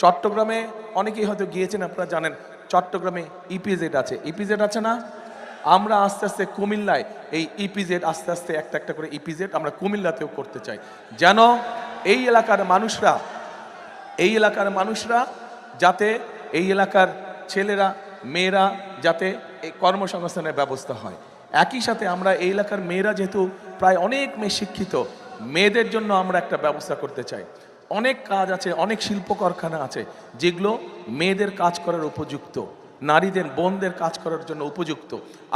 চট্টগ্রামে অনেকেই হয়তো গিয়েছেন, আপনারা জানেন চট্টগ্রামে ইপিজেড আছে, ইপিজেড আছে না? আমরা আস্তে আস্তে কুমিল্লায় এই ইপিজেড আস্তে আস্তে একটা একটা করে ইপিজেড আমরা কুমিল্লাতেও করতে চাই, যেন এই এলাকার মানুষরা যাতে এই এলাকার ছেলেরা মেয়েরা যাতে এই কর্মসংস্থানের ব্যবস্থা হয়। একই সাথে আমরা এই এলাকার মেয়েরা যেহেতু প্রায় অনেক মেয়ে শিক্ষিত, মেয়েদের জন্য আমরা একটা ব্যবস্থা করতে চাই। অনেক কাজ আছে, অনেক শিল্প কারখানা আছে যেগুলো মেয়েদের কাজ করার উপযুক্ত, নারীদের বোনদের কাজ করার জন্য উপযুক্ত।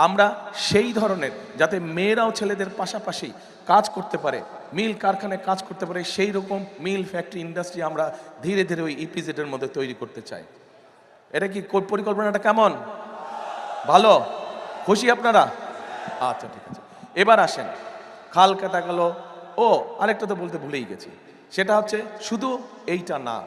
আমরা সেই ধরনের যাতে মেয়েরাও ছেলেদের পাশাপাশি কাজ করতে পারে, মিল কারখানায় কাজ করতে পারে, সেই রকম মিল ফ্যাক্টরি ইন্ডাস্ট্রি আমরা ধীরে ধীরে ওই ইপিজেডের মধ্যে তৈরি করতে চাই। এটা কি পরিকল্পনাটা কেমন? ভালো? খুশি আপনারা? আচ্ছা ঠিক আছে। এবার আসেন, খাল কাটা গেল, ও আরেকটা তো বলতে ভুলেই গেছি, সেটা হচ্ছে শুধু এইটা না,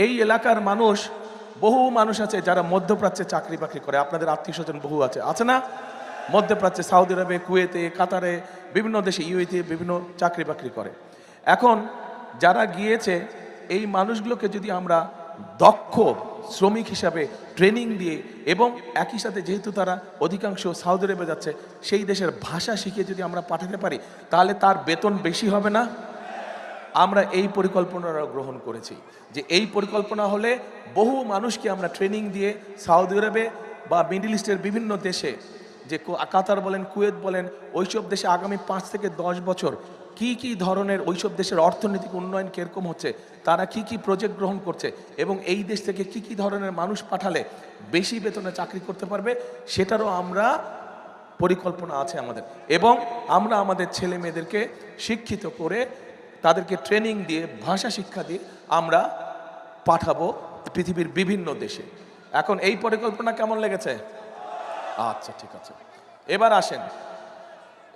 এই এলাকার মানুষ, বহু মানুষ আছে যারা মধ্যপ্রাচ্যে চাকরি বাকরি করে, আপনাদের আত্মীয় স্বজন বহু আছে না? মধ্যপ্রাচ্যে, সৌদি আরবে, কুয়েতে, কাতারে, বিভিন্ন দেশে, ইউএইতে বিভিন্ন চাকরি বাকরি করে। এখন যারা গিয়েছে এই মানুষগুলোকে যদি আমরা দক্ষ শ্রমিক হিসাবে ট্রেনিং দিয়ে এবং একই সাথে যেহেতু তারা অধিকাংশ সৌদি আরবে যাচ্ছে, সেই দেশের ভাষা শিখিয়ে যদি আমরা পাঠাতে পারি, তাহলে তার বেতন বেশি হবে না? আমরা এই পরিকল্পনাটা গ্রহণ করেছি যে এই পরিকল্পনা হলে বহু মানুষকে আমরা ট্রেনিং দিয়ে সৌদি আরবে বা মিডল ইস্টের বিভিন্ন দেশে, যে কাতার বলেন, কুয়েত বলেন, ওইসব দেশে আগামী 5 থেকে 10 বছর কি ধরনের ওইসব দেশের অর্থনৈতিক উন্নয়ন কিরকম হচ্ছে, তারা কি প্রজেক্ট গ্রহণ করছে এবং এই দেশ থেকে কি ধরনের মানুষ পাঠালে বেশি বেতনে চাকরি করতে পারবে, সেটারও আমরা পরিকল্পনা আছে আমাদের। এবং আমরা আমাদের ছেলে মেয়েদেরকে শিক্ষিত করে তাদেরকে ট্রেনিং দিয়ে, ভাষা শিক্ষা দিয়ে আমরা পাঠাবো পৃথিবীর বিভিন্ন দেশে। এখন এই পরিকল্পনা কেমন লেগেছে? আচ্ছা ঠিক আছে।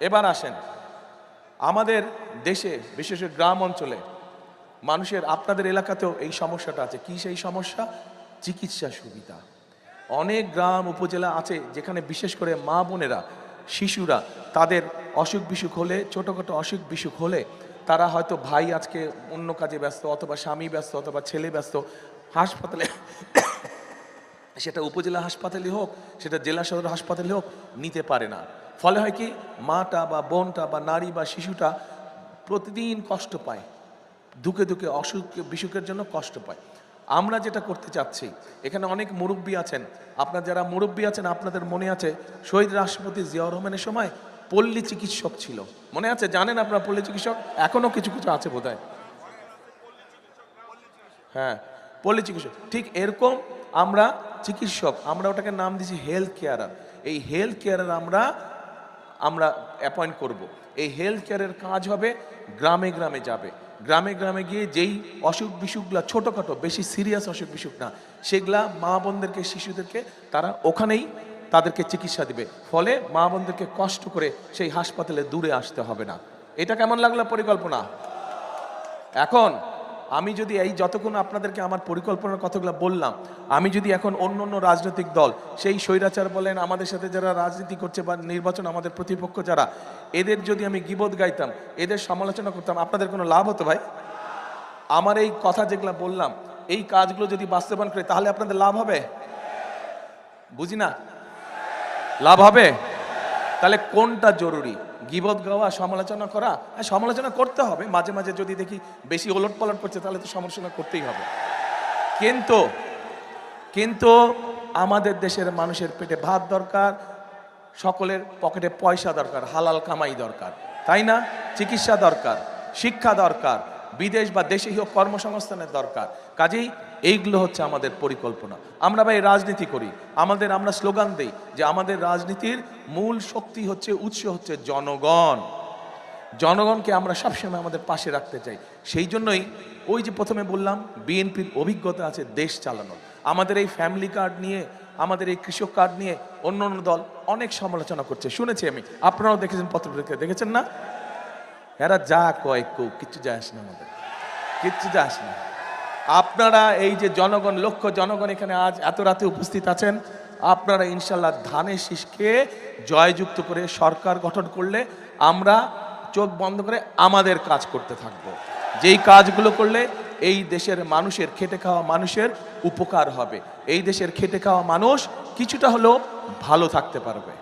এবার আসেন আমাদের দেশে, বিশেষ করে গ্রাম অঞ্চলে মানুষের, আপনাদের এলাকাতেও এই সমস্যাটা আছে। কি সেই সমস্যা? চিকিৎসা সুবিধা। অনেক গ্রাম উপজেলা আছে যেখানে বিশেষ করে মা বোনেরা, শিশুরা তাদের অসুখ বিসুখ হলে, ছোটোখাটো অসুখ বিসুখ হলে, তারা হয়তো ভাই আজকে অন্য কাজে ব্যস্ত, অথবা স্বামী ব্যস্ত, অথবা ছেলে ব্যস্ত, হাসপাতালে সেটা উপজেলা হাসপাতালে হোক, সেটা জেলা সদর হাসপাতালে হোক, নিতে পারে না। ফলে হয় কি, মাটা বা বোনটা বা নারী বা শিশুটা প্রতিদিন কষ্ট পায়, ধুকে অসুখ বিসুখের জন্য কষ্ট পায়। আমরা যেটা করতে চাচ্ছি, এখানে অনেক মুরব্বী আছেন, আপনার যারা মুরব্বী আছেন আপনাদের মনে আছে শহীদ রাষ্ট্রপতি জিয়াউর রহমানের সময় পল্লী চিকিৎসক ছিল, মনে আছে? জানেন আপনারা পল্লী চিকিৎসক? এখনো কিছু আছে বোধহয়। হ্যাঁ, পল্লী চিকিৎসক, ঠিক এরকম আমরা চিকিৎসক, আমরা ওটাকে নাম দিয়েছি হেলথ কেয়ারার। এই হেলথ কেয়ারার আমরা অ্যাপয়েন্ট করব। এই হেলথ কেয়ারের কাজ হবে গ্রামে গ্রামে যাবে, গ্রামে গ্রামে গিয়ে যেই অসুখ বিসুখগুলা ছোটোখাটো, বেশি সিরিয়াস অসুখ বিসুখ না, সেগুলা মা বোনদেরকে, শিশুদেরকে তারা ওখানেই তাদেরকে চিকিৎসা দিবে। ফলে মা বোনদেরকে কষ্ট করে সেই হাসপাতালে দূরে আসতে হবে না। এটা কেমন লাগলো পরিকল্পনা? এখন আমি যদি এই যতক্ষণ আপনাদেরকে আমার পরিকল্পনার কথাগুলো বললাম, আমি যদি এখন অন্য রাজনৈতিক দল, সেই স্বৈরাচার বলেন, আমাদের সাথে যারা রাজনীতি করছে বা নির্বাচন আমাদের প্রতিপক্ষ যারা, এদের যদি আমি গীবত গাইতাম, এদের সমালোচনা করতাম, আপনাদের কোনো লাভ হতো ভাই? আমার এই কথা যেগুলো বললাম, এই কাজগুলো যদি বাস্তবায়ন করে, তাহলে আপনাদের লাভ হবে? বুঝি না, লাভ হবে? তাহলে কোনটা জরুরি? গীবত গাওয়া, সমালোচনা করা? সমালোচনা করতে হবে মাঝে মাঝে, যদি দেখি বেশি ওলট পালট করছে তাহলে তো সমালোচনা করতেই হবে। কিন্তু আমাদের দেশের মানুষের পেটে ভাত দরকার, সকলের পকেটে পয়সা দরকার, হালাল কামাই দরকার, তাই না? চিকিৎসা দরকার, শিক্ষা দরকার, বিদেশ বা দেশে হোক কর্মসংস্থানের দরকার। কাজেই এইগুলো হচ্ছে আমাদের পরিকল্পনা। আমরা ভাই রাজনীতি করি, আমরা স্লোগান দেই যে আমাদের রাজনীতির মূল শক্তি হচ্ছে, উৎস হচ্ছে জনগণ। জনগণকে আমরা সবসময় আমাদের পাশে রাখতে চাই। সেই জন্যই ওই যে প্রথমে বললাম, বিএনপির অভিজ্ঞতা আছে দেশ চালানোর। আমাদের এই ফ্যামিলি কার্ড নিয়ে, আমাদের এই কৃষক কার্ড নিয়ে অন্য দল অনেক সমালোচনা করছে, শুনেছি আমি, আপনারাও দেখেছেন, পত্রপত্রিকা দেখেছেন না? এরা যা কয় কিচ্ছু যায় আসে না, আমাদের কিচ্ছু যায় আসে না। আপনারা এই যে জনগণ, লক্ষ জনগণ এখানে আজ এত রাতে উপস্থিত আছেন, আপনারা ইনশাল্লাহ ধানের শীষকে জয়যুক্ত করে সরকার গঠন করলে আমরা চোখ বন্ধ করে আমাদের কাজ করতে থাকবো। যেই কাজগুলো করলে এই দেশের মানুষের, খেটে খাওয়া মানুষের উপকার হবে, এই দেশের খেটে খাওয়া মানুষ কিছুটা হলেও ভালো থাকতে পারবে।